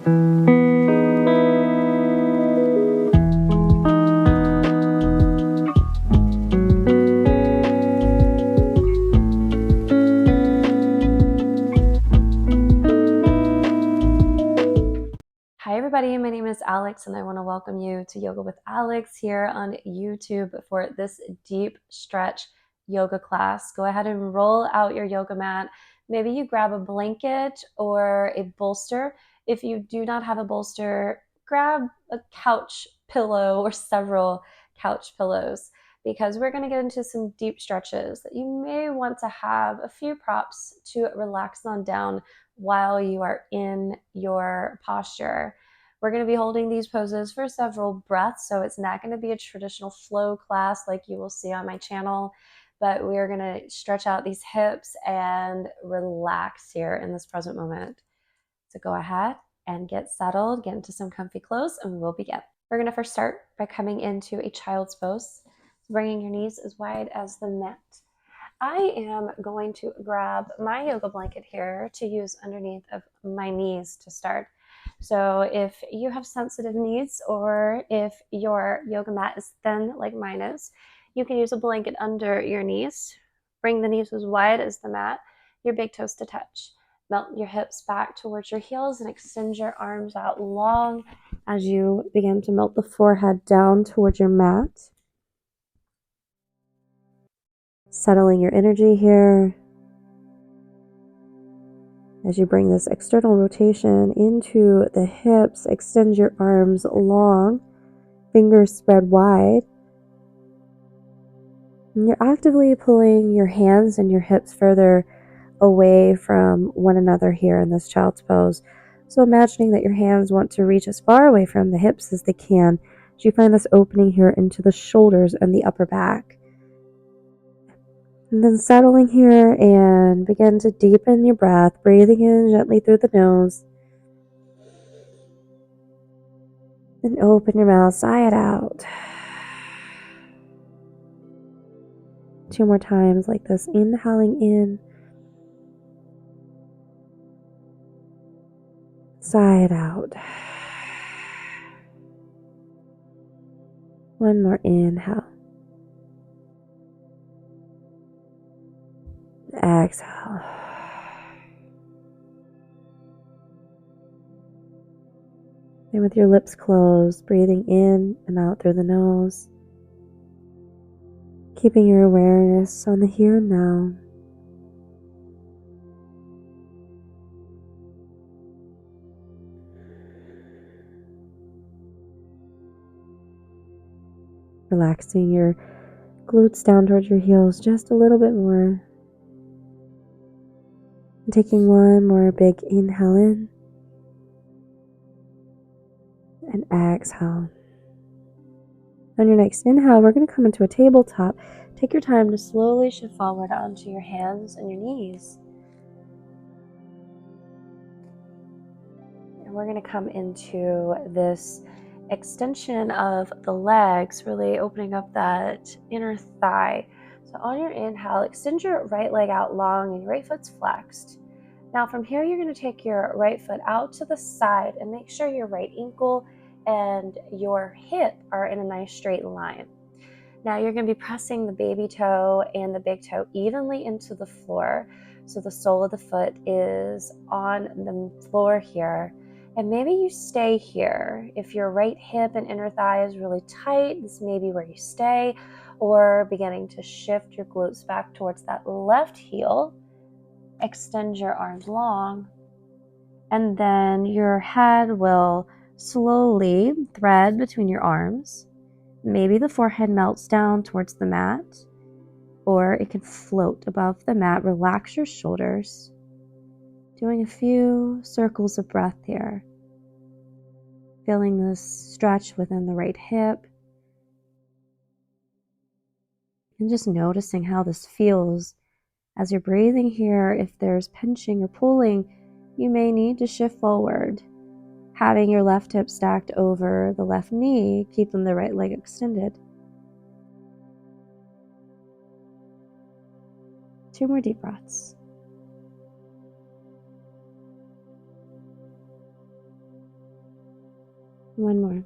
Hi everybody, my name is Alex and I want to welcome you to Yoga with Alex here on YouTube for this deep stretch yoga class. Go ahead and roll out your yoga mat. Maybe you grab a blanket or a bolster. If you do not have a bolster, grab a couch pillow or several couch pillows, because we're going to get into some deep stretches that you may want to have a few props to relax on down while you are in your posture. We're going to be holding these poses for several breaths, so it's not going to be a traditional flow class like you will see on my channel, but we are going to stretch out these hips and relax here in this present moment. So go ahead and get settled, get into some comfy clothes, and we'll begin. We're going to first start by coming into a child's pose, bringing your knees as wide as the mat. I am going to grab my yoga blanket here to use underneath of my knees to start. So if you have sensitive knees, or if your yoga mat is thin like mine is, you can use a blanket under your knees. Bring the knees as wide as the mat, your big toes to touch. Melt your hips back towards your heels and extend your arms out long as you begin to melt the forehead down towards your mat. Settling your energy here as you bring this external rotation into the hips. Extend your arms long, fingers spread wide. And you're actively pulling your hands and your hips further away from one another here in this child's pose. So imagining that your hands want to reach as far away from the hips as they can, as you find this opening here into the shoulders and the upper back. And then settling here and begin to deepen your breath, breathing in gently through the nose. And open your mouth, sigh it out. 2 more times like this, inhaling in. Sigh it out. 1 more inhale. Exhale. And with your lips closed, breathing in and out through the nose. Keeping your awareness on the here and now. Relaxing your glutes down towards your heels just a little bit more. And taking 1 more big inhale in. And exhale. On your next inhale, we're going to come into a tabletop. Take your time to slowly shift forward onto your hands and your knees. And we're going to come into this extension of the legs, really opening up that inner thigh. So on your inhale, extend your right leg out long and your right foot's flexed. Now from here, you're going to take your right foot out to the side and make sure your right ankle and your hip are in a nice straight line. Now you're going to be pressing the baby toe and the big toe evenly into the floor, so the sole of the foot is on the floor here. And maybe you stay here. If your right hip and inner thigh is really tight, this may be where you stay, or beginning to shift your glutes back towards that left heel. Extend your arms long, and then your head will slowly thread between your arms. Maybe the forehead melts down towards the mat, or it can float above the mat. Relax your shoulders. Doing a few circles of breath here. Feeling this stretch within the right hip. And just noticing how this feels as you're breathing here. If there's pinching or pulling, you may need to shift forward. Having your left hip stacked over the left knee, keeping the right leg extended. 2 more deep breaths. One more.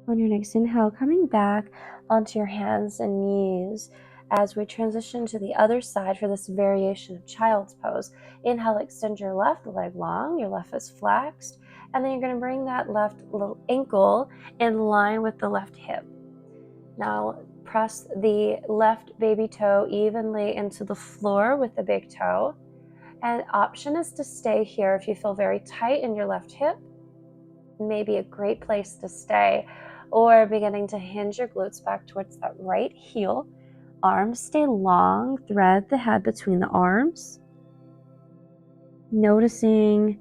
On your next inhale, coming back onto your hands and knees as we transition to the other side for this variation of child's pose. Inhale, extend your left leg long, your left is flexed, and then you're going to bring that left little ankle in line with the left hip. Now press the left baby toe evenly into the floor with the big toe. And option is to stay here if you feel very tight in your left hip. Maybe a great place to stay, or beginning to hinge your glutes back towards that right heel. Arms stay long, thread the head between the arms. Noticing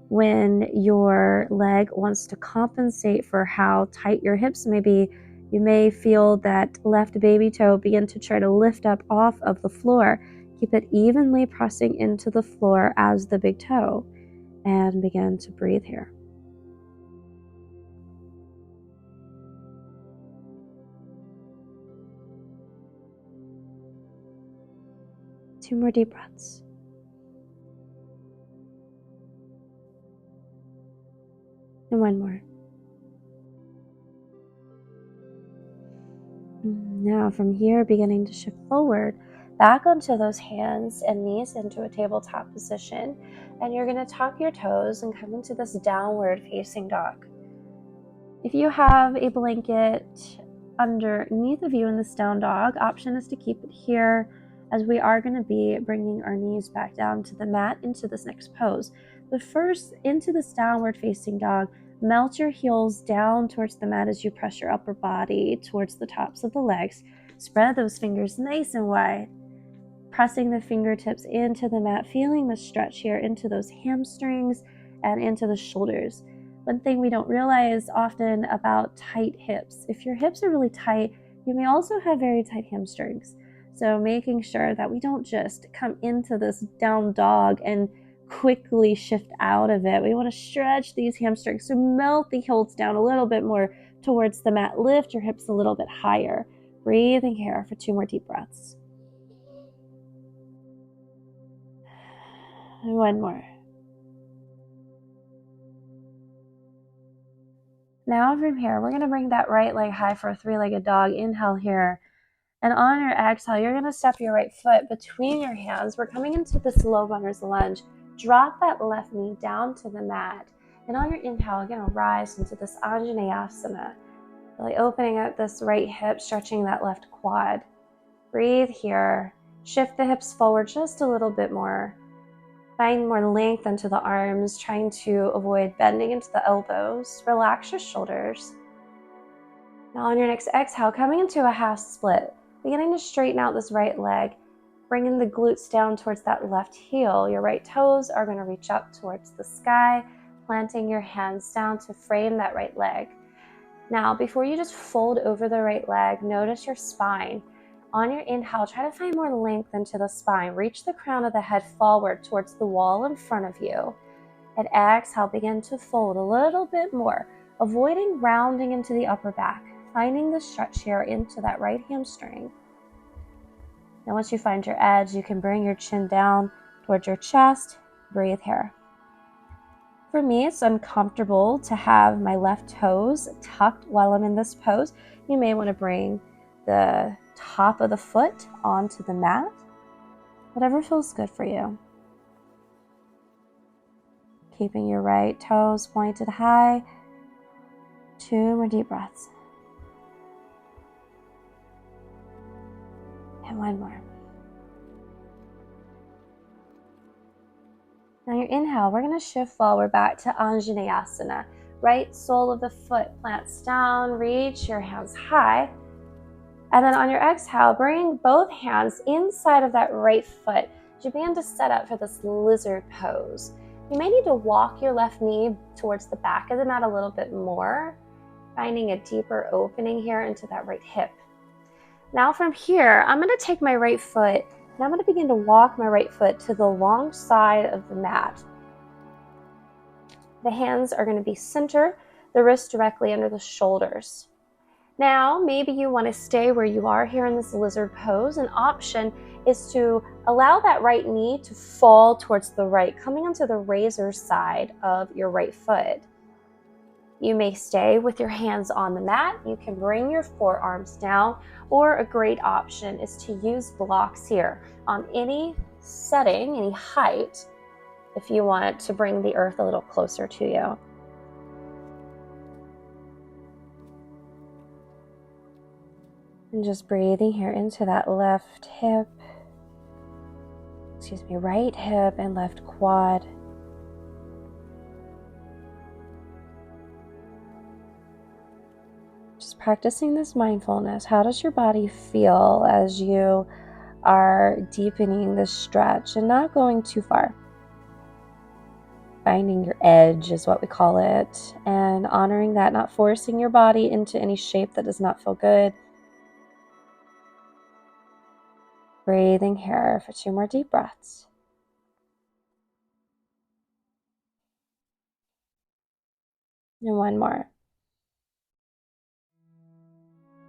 when your leg wants to compensate for how tight your hips may be. You may feel that left baby toe begin to try to lift up off of the floor. Keep it evenly pressing into the floor as the big toe, and begin to breathe here. Two more deep breaths. And one more. Now from here, beginning to shift forward, back onto those hands and knees into a tabletop position. And you're going to tuck your toes and come into this downward facing dog. If you have a blanket underneath of you in this down dog, option is to keep it here, as we are going to be bringing our knees back down to the mat into this next pose. But first, into this downward facing dog, melt your heels down towards the mat as you press your upper body towards the tops of the legs. Spread those fingers nice and wide, pressing the fingertips into the mat, feeling the stretch here into those hamstrings and into the shoulders. One thing we don't realize often about tight hips, if your hips are really tight, you may also have very tight hamstrings. So making sure that we don't just come into this down dog and quickly shift out of it. We want to stretch these hamstrings. So melt the heels down a little bit more towards the mat. Lift your hips a little bit higher. Breathing here for 2 more deep breaths. And one more. Now from here, we're going to bring that right leg high for a 3-legged dog. Inhale here. And on your exhale, you're going to step your right foot between your hands. We're coming into this low runner's lunge. Drop that left knee down to the mat. And on your inhale, you're going to rise into this Anjaneyasana. Really opening up this right hip, stretching that left quad. Breathe here. Shift the hips forward just a little bit more. Find more length into the arms, trying to avoid bending into the elbows. Relax your shoulders. Now on your next exhale, coming into a half split, beginning to straighten out this right leg, bringing the glutes down towards that left heel. Your right toes are going to reach up towards the sky, planting your hands down to frame that right leg. Now, before you just fold over the right leg, notice your spine. On your inhale, try to find more length into the spine. Reach the crown of the head forward towards the wall in front of you. And exhale, begin to fold a little bit more, avoiding rounding into the upper back, finding the stretch here into that right hamstring. Now once you find your edge, you can bring your chin down towards your chest. Breathe here. For me, it's uncomfortable to have my left toes tucked while I'm in this pose. You may want to bring the top of the foot onto the mat. Whatever feels good for you. Keeping your right toes pointed high. 2 more deep breaths. And one more. Now your inhale, we're going to shift forward back to Anjaneyasana. Right sole of the foot plants down, reach your hands high. And then on your exhale, bring both hands inside of that right foot as you begin to set up for this lizard pose. You may need to walk your left knee towards the back of the mat a little bit more, finding a deeper opening here into that right hip. Now from here, I'm going to take my right foot and I'm going to begin to walk my right foot to the long side of the mat. The hands are going to be center, the wrists directly under the shoulders. Now, maybe you want to stay where you are here in this lizard pose. An option is to allow that right knee to fall towards the right, coming onto the razor side of your right foot. You may stay with your hands on the mat. You can bring your forearms down, or a great option is to use blocks here on any setting, any height, if you want to bring the earth a little closer to you. And just breathing here into that right hip and left quad. Just practicing this mindfulness. How does your body feel as you are deepening this stretch and not going too far? Finding your edge is what we call it, and honoring that, not forcing your body into any shape that does not feel good. Breathing here for 2 more deep breaths. And 1 more.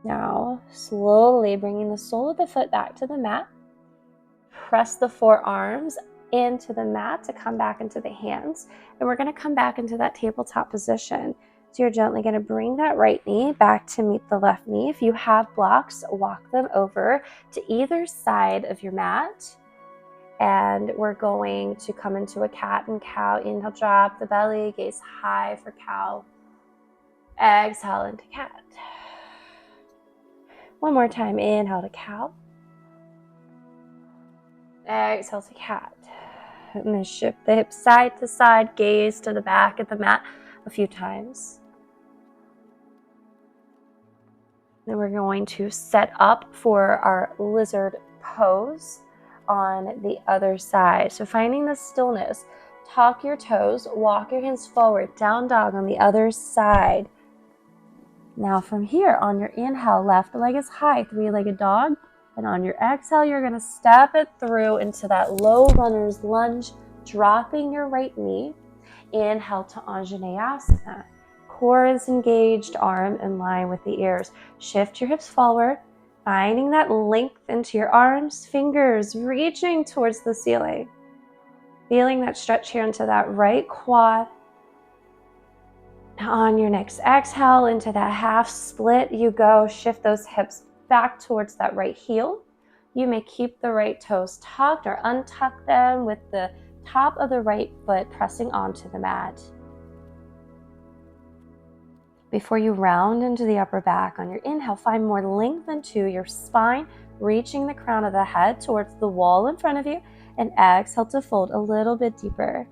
Now, slowly bringing the sole of the foot back to the mat. Press the forearms into the mat to come back into the hands. And we're going to come back into that tabletop position. So you're gently going to bring that right knee back to meet the left knee. If you have blocks, walk them over to either side of your mat. And we're going to come into a cat and cow. Inhale, drop the belly, gaze high for cow. Exhale into cat. 1 more time, inhale to cow. Exhale to cat. And then shift the hips side to side, gaze to the back of the mat a few times. Then we're going to set up for our lizard pose on the other side. So finding the stillness, tuck your toes, walk your hands forward, down dog on the other side. Now from here, on your inhale, left leg is high, 3-legged dog. And on your exhale, you're going to step it through into that low runner's lunge, dropping your right knee. Inhale to Anjaneyasana. Core is engaged, arm in line with the ears. Shift your hips forward, finding that length into your arms, fingers reaching towards the ceiling. Feeling that stretch here into that right quad. Now on your next exhale, into that half split, you go. Shift those hips back towards that right heel. You may keep the right toes tucked or untuck them with the top of the right foot pressing onto the mat. Before you round into the upper back, on your inhale, find more length into your spine, reaching the crown of the head towards the wall in front of you, and exhale to fold a little bit deeper.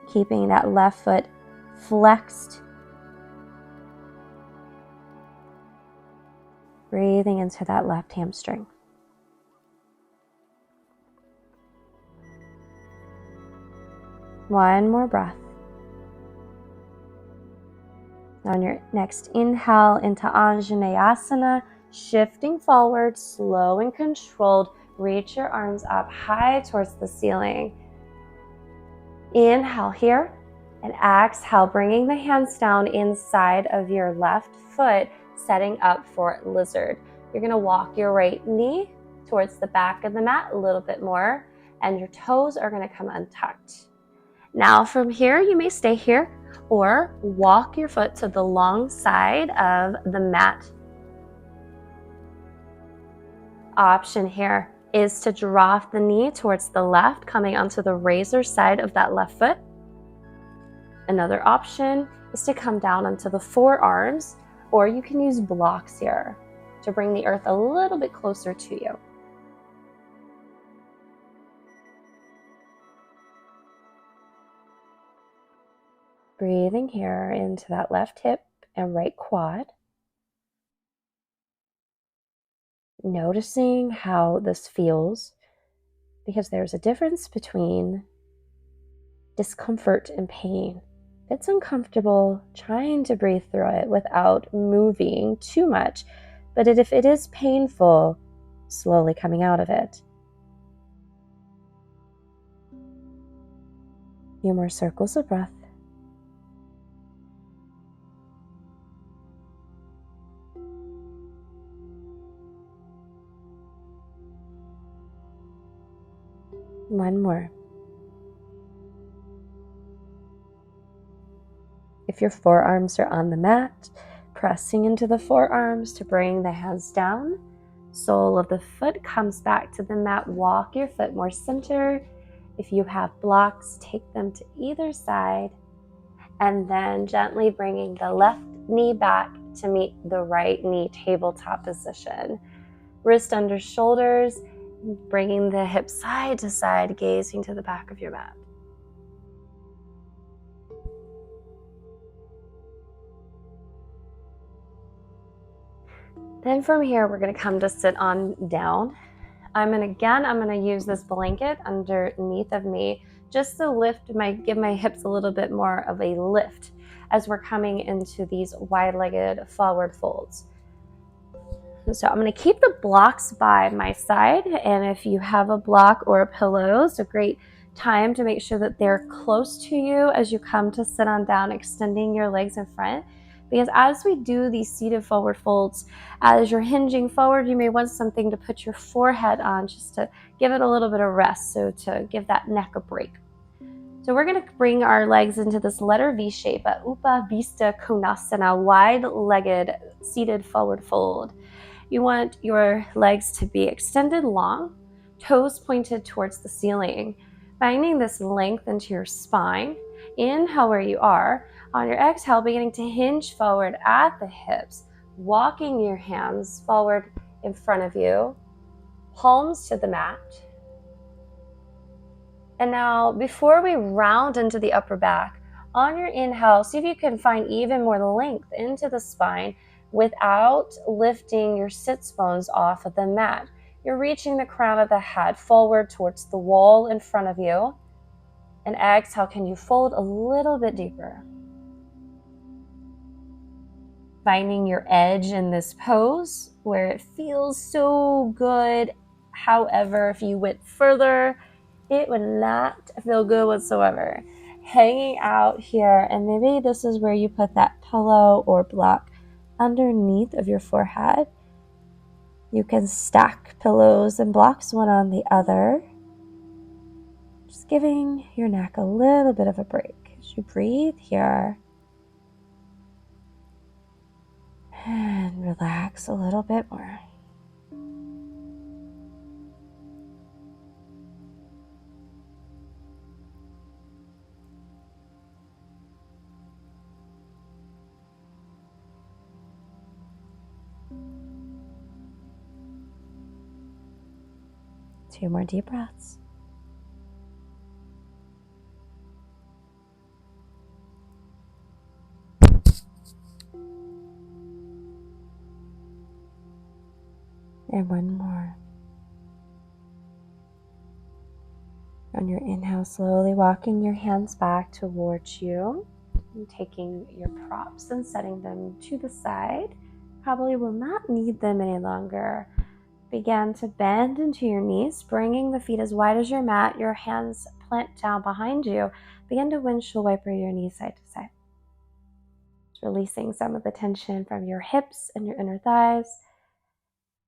Keeping that left foot flexed. Breathing into that left hamstring. One more breath. On your next inhale into Anjaneyasana, shifting forward, slow and controlled. Reach your arms up high towards the ceiling. Inhale here, and exhale, bringing the hands down inside of your left foot, setting up for lizard. You're going to walk your right knee towards the back of the mat a little bit more, and your toes are going to come untucked. Now from here, you may stay here or walk your foot to the long side of the mat. Option here is to drop the knee towards the left, coming onto the razor side of that left foot. Another option is to come down onto the forearms, or you can use blocks here to bring the earth a little bit closer to you. Breathing here into that left hip and right quad. Noticing how this feels, because there's a difference between discomfort and pain. If it's uncomfortable, trying to breathe through it without moving too much, but if it is painful, slowly coming out of it. A few more circles of breath. One more. If your forearms are on the mat, pressing into the forearms to bring the hands down. Sole of the foot comes back to the mat. Walk your foot more center. If you have blocks, take them to either side. And then gently bringing the left knee back to meet the right knee, tabletop position. Wrist under shoulders, bringing the hips side to side, gazing to the back of your mat. Then from here, we're going to come to sit on down. I'm going to use this blanket underneath of me just to give my hips a little bit more of a lift as we're coming into these wide-legged forward folds. So I'm going to keep the blocks by my side, and if you have a block or a pillow, it's a great time to make sure that they're close to you as you come to sit on down, extending your legs in front. Because as we do these seated forward folds, as you're hinging forward, you may want something to put your forehead on just to give it a little bit of rest, so to give that neck a break. So we're going to bring our legs into this letter V shape, a Upavista Konasana, wide-legged seated forward fold. You want your legs to be extended long, toes pointed towards the ceiling, finding this length into your spine. Inhale where you are. On your exhale, beginning to hinge forward at the hips, walking your hands forward in front of you, palms to the mat. And now, before we round into the upper back, on your inhale, see if you can find even more length into the spine without lifting your sits bones off of the mat. You're reaching the crown of the head forward towards the wall in front of you. And exhale, can you fold a little bit deeper? Finding your edge in this pose where it feels so good. However, if you went further, it would not feel good whatsoever. Hanging out here, and maybe this is where you put that pillow or block underneath of your forehead. You can stack pillows and blocks one on the other. Just giving your neck a little bit of a break as you breathe here. And relax a little bit more. Two more deep breaths. And one more. On your inhale, slowly walking your hands back towards you, and taking your props and setting them to the side. Probably will not need them any longer. Begin to bend into your knees, bringing the feet as wide as your mat, your hands plant down behind you. Begin to windshield wiper your knees side to side. Just releasing some of the tension from your hips and your inner thighs.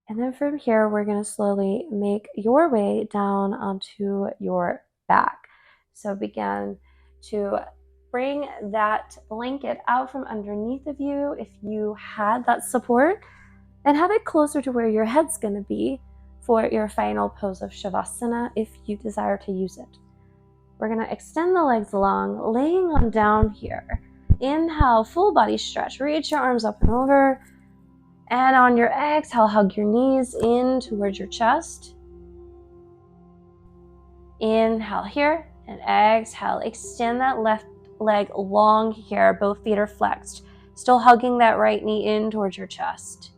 And then from here, we're going to slowly make your way down onto your back. So begin to bring that blanket out from underneath of you if you had that support, and have it closer to where your head's going to be for your final pose of shavasana if you desire to use it. We're going to extend the legs long, laying on down here. Inhale, full body stretch. Reach your arms up and over. And on your exhale, hug your knees in towards your chest. Inhale here, and exhale. Extend that left leg long here. Both feet are flexed. Still hugging that right knee in towards your chest.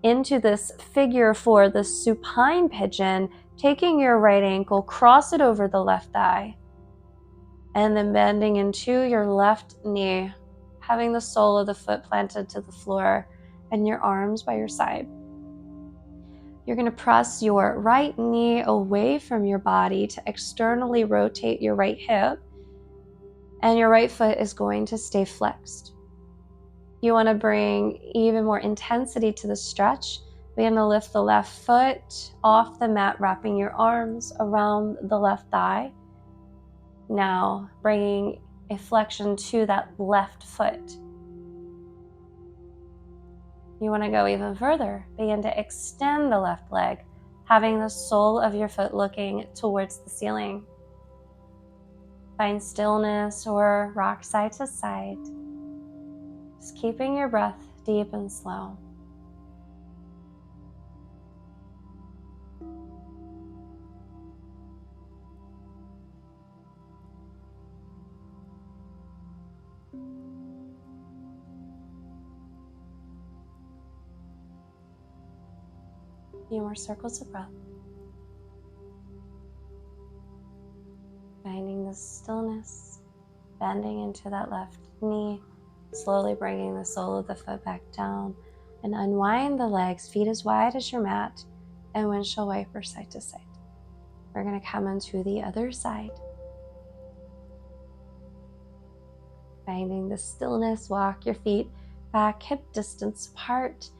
Into this figure four, the supine pigeon, taking your right ankle, cross it over the left thigh. And then bending into your left knee, having the sole of the foot planted to the floor, and your arms by your side. You're going to press your right knee away from your body to externally rotate your right hip, and your right foot is going to stay flexed. You want to bring even more intensity to the stretch Begin to lift the left foot off the mat, wrapping your arms around the left thigh. Now bringing a flexion to that left foot. You want to go even further. Begin to extend the left leg, having the sole of your foot looking towards the ceiling. Find stillness or rock side to side. Just keeping your breath deep and slow. A few more circles of breath. Finding the stillness, bending into that left knee, slowly bringing the sole of the foot back down, and unwind the legs, feet as wide as your mat, and windshield wiper side to side. We're going to come into the other side. Finding the stillness, walk your feet back hip distance apart,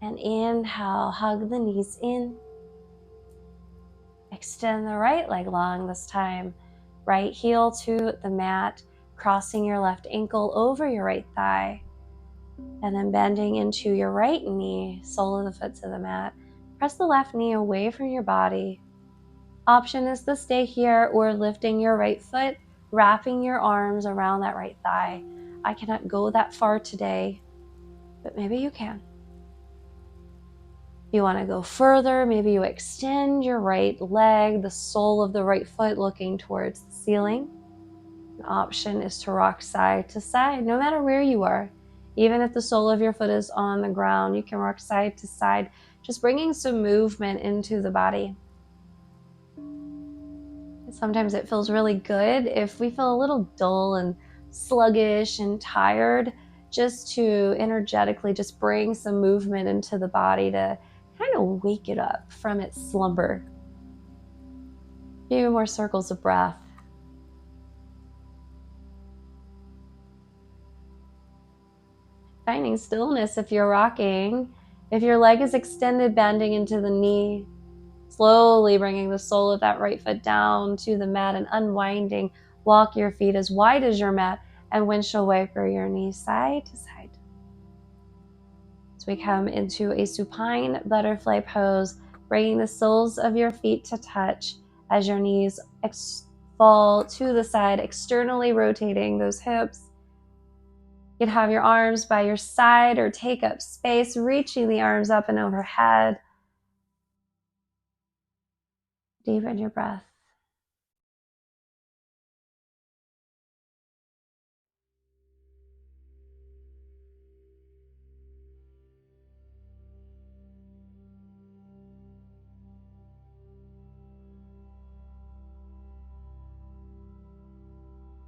and inhale, hug the knees in. Extend the right leg long this time. Right heel to the mat, crossing your left ankle over your right thigh, and then bending into your right knee, sole of the foot to the mat. Press the left knee away from your body. Option is to stay here or lifting your right foot, wrapping your arms around that right thigh. I cannot go that far today, but maybe you can. You want to go further, maybe you extend your right leg, the sole of the right foot looking towards the ceiling. An option is to rock side to side, no matter where you are. Even if the sole of your foot is on the ground, you can rock side to side, just bringing some movement into the body. Sometimes it feels really good if we feel a little dull and sluggish and tired, just to energetically just bring some movement into the body to kind of wake it up from its slumber. A few more circles of breath. Finding stillness if you're rocking. If your leg is extended, bending into the knee, slowly bringing the sole of that right foot down to the mat and unwinding. Walk your feet as wide as your mat and windshield wiper your knees side to side. As we come into a supine butterfly pose, bringing the soles of your feet to touch as your knees fall to the side, externally rotating those hips. You can have your arms by your side or take up space, reaching the arms up and overhead. Deepen your breath.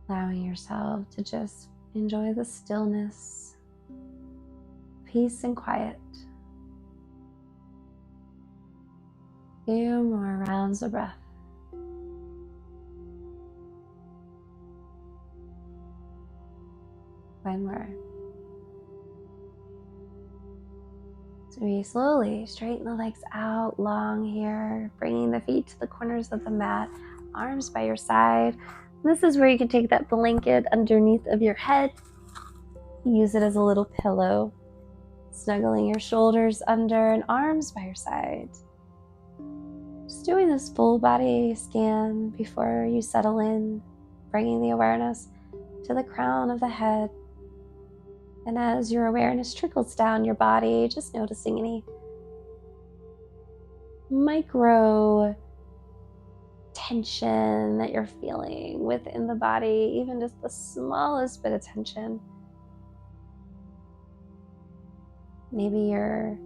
Allowing yourself to just enjoy the stillness, peace and quiet. Few more rounds of breath. One more. So we slowly straighten the legs out long here, bringing the feet to the corners of the mat, arms by your side. This is where you can take that blanket underneath of your head, use it as a little pillow, snuggling your shoulders under and arms by your side. Just doing this full body scan before you settle in, bringing the awareness to the crown of the head. And as your awareness trickles down your body, just noticing any micro tension that you're feeling within the body, even just the smallest bit of tension. Maybe you're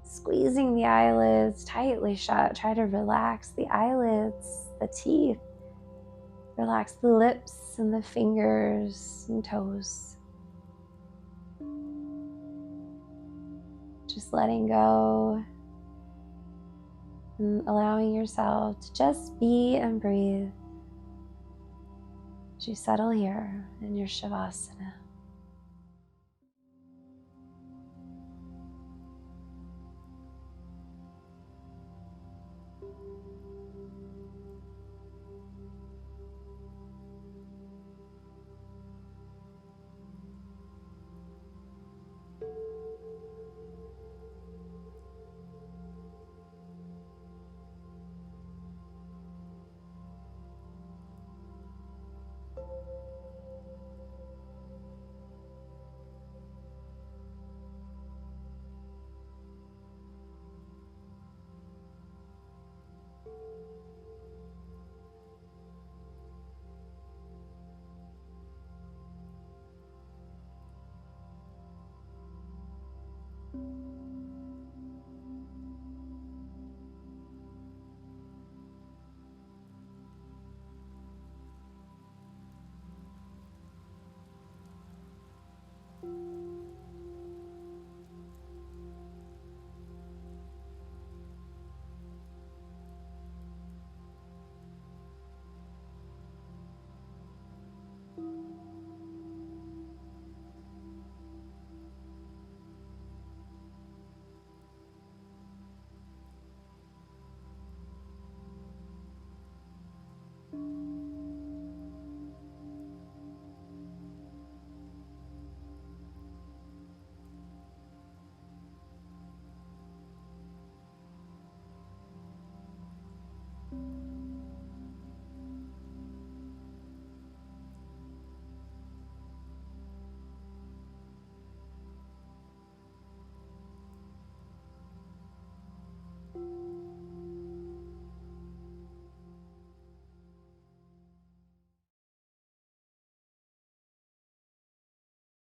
squeezing the eyelids tightly shut. Try to relax the eyelids, the teeth. Relax the lips and the fingers and toes. Just letting go and allowing yourself to just be and breathe as you settle here in your shavasana.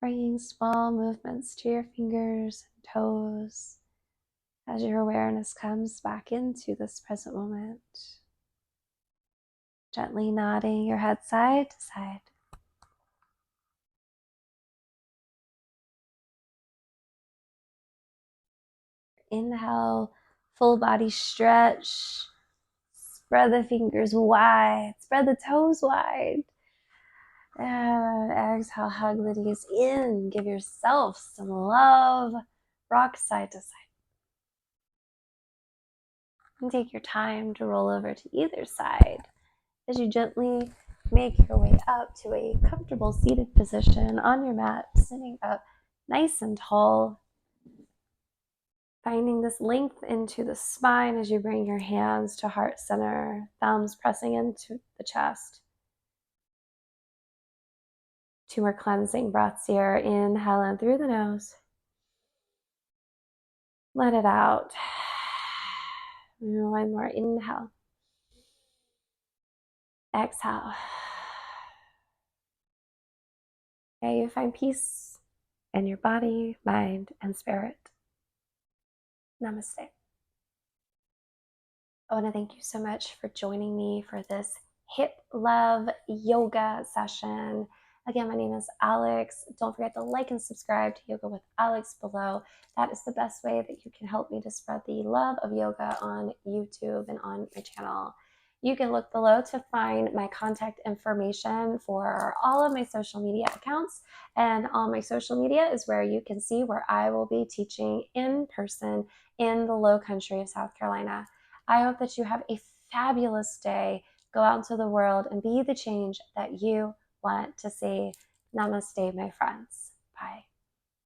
bringing small movements to your fingers and toes as your awareness comes back into this present moment. Gently nodding your head side to side. Inhale, full body stretch. Spread the fingers wide. Spread the toes wide. And exhale, hug the knees in. Give yourself some love. Rock side to side. And take your time to roll over to either side as you gently make your way up to a comfortable seated position on your mat, sitting up nice and tall. Finding this length into the spine as you bring your hands to heart center, thumbs pressing into the chest. 2 more cleansing breaths here. Inhale in through the nose. Let it out. 1 more inhale. Exhale. May you find peace in your body, mind, and spirit. Namaste. I want to thank you so much for joining me for this hip love yoga session. Again, my name is Alex. Don't forget to like and subscribe to Yoga with Alex below. That is the best way that you can help me to spread the love of yoga on YouTube and on my channel. You can look below to find my contact information for all of my social media accounts. And on my social media is where you can see where I will be teaching in person in the low country of South Carolina. I hope that you have a fabulous day. Go out into the world and be the change that you want to see. Namaste, my friends. Bye.